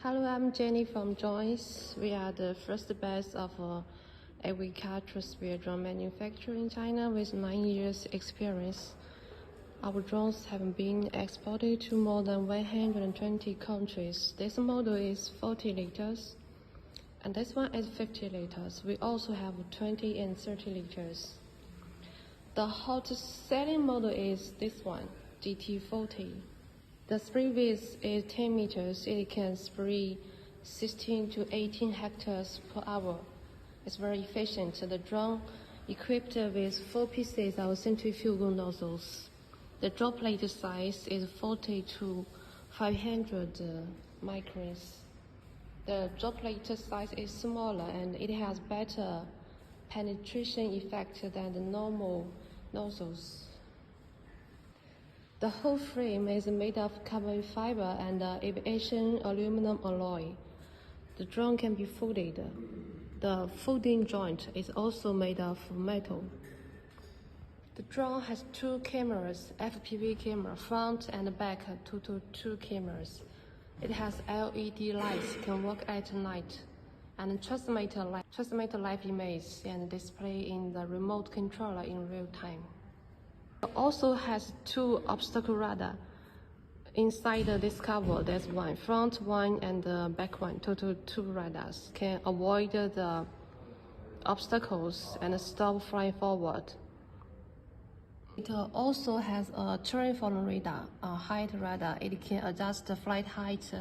Hello, I'm Jenny from Joyance. We are the first batch of agricultural drone manufacturer in China with 9 years experience. Our drones have been exported to more than 120 countries. This model is 40 liters, and this one is 50 liters. We also have 20 and 30 liters. The hottest selling model is this one, JT40. The spray width is 10 meters. It can spray 16 to 18 hectares per hour. It's very efficient. The drone equipped with 4 pieces of centrifugal nozzles. The droplet size is 40 to 500 microns. The droplet size is smaller and it has better penetration effect than the normal nozzles. The whole frame is made of carbon fiber and aviation aluminum alloy. The drone can be folded. The folding joint is also made of metal. The drone has 2 cameras, FPV camera, front and back, total 2 cameras. It has LED lights, can work at night, and transmit live image and display in the remote controller in real time. It also has 2 obstacle radar. Inside this cover, there's one front one and the back one, total 2 radars. Can avoid the obstacles and stop flying forward. It also has a terrain radar, a height radar. It can adjust the flight height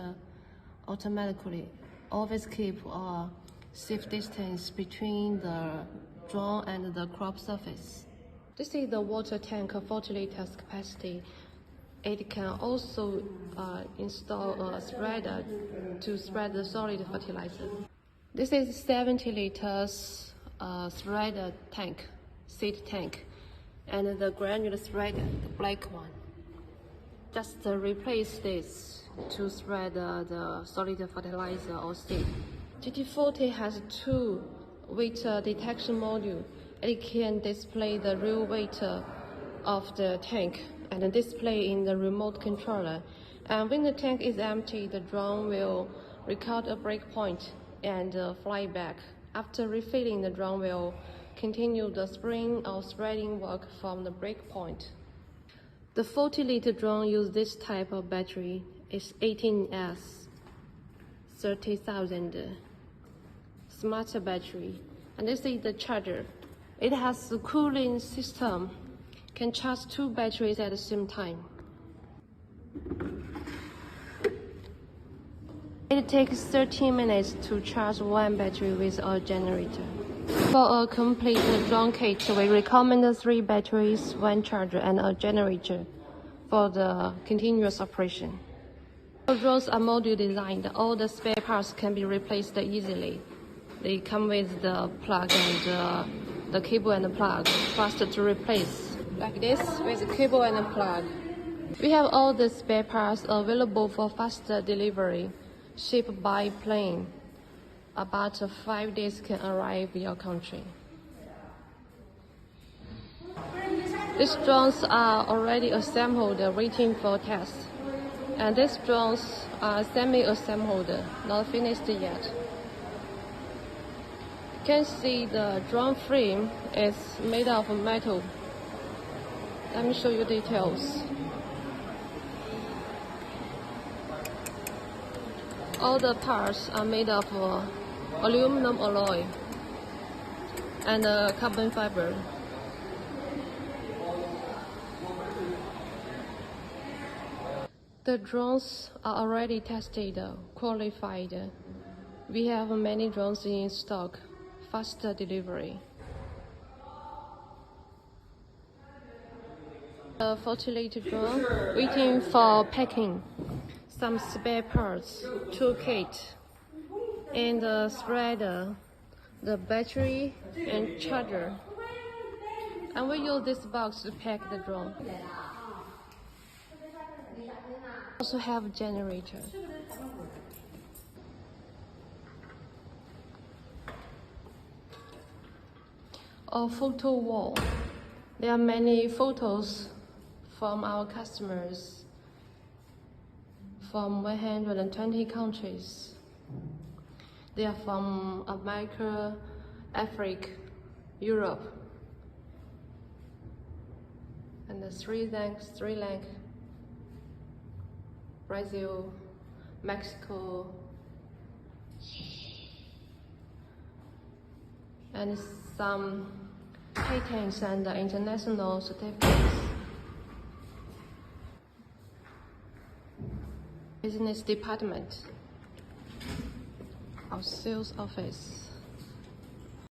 automatically. Always keep a safe distance between the drone and the crop surface. This is the water tank of 40 liters capacity. It can also install a spreader to spread the solid fertilizer. This is 70 liters spreader tank, seed tank, and the granular spreader, the black one. Just replace this to spread the solid fertilizer or seed. JT40 has 2 weight detection modules. It can display the real weight of the tank and display in the remote controller. And when the tank is empty, the drone will record a breakpoint and fly back. After refilling, the drone will continue the spraying or spreading work from the breakpoint. The 40-liter drone uses this type of battery. It's 18S 30,000 smart battery, and this is the charger. It has a cooling system, can charge 2 batteries at the same time. It takes 13 minutes to charge 1 battery with a generator. For a complete drone kit, we recommend 3 batteries, 1 charger, and a generator for the continuous operation. The drones are module designed. All the spare parts can be replaced easily. They come with the plug and the cable and the plug, faster to replace. Like this, with the cable and the plug. We have all the spare parts available for faster delivery, shipped by plane. About 5 days can arrive in your country. These drones are already assembled, waiting for test. And these drones are semi-assembled, not finished yet. You can see the drone frame is made of metal. Let me show you details. All the parts are made of aluminum alloy and carbon fiber. The drones are already tested, qualified. We have many drones in stock, faster delivery. A 40-liter drone waiting for packing. Some spare parts, toolkit, and the spreader, the battery and charger. And we use this box to pack the drone. Also have a generator. A photo wall. There are many photos from our customers from 120 countries. They are from America, Africa, Europe, and the Sri Lanka, Brazil, Mexico, and some patents and international certificates. Business department, our sales office.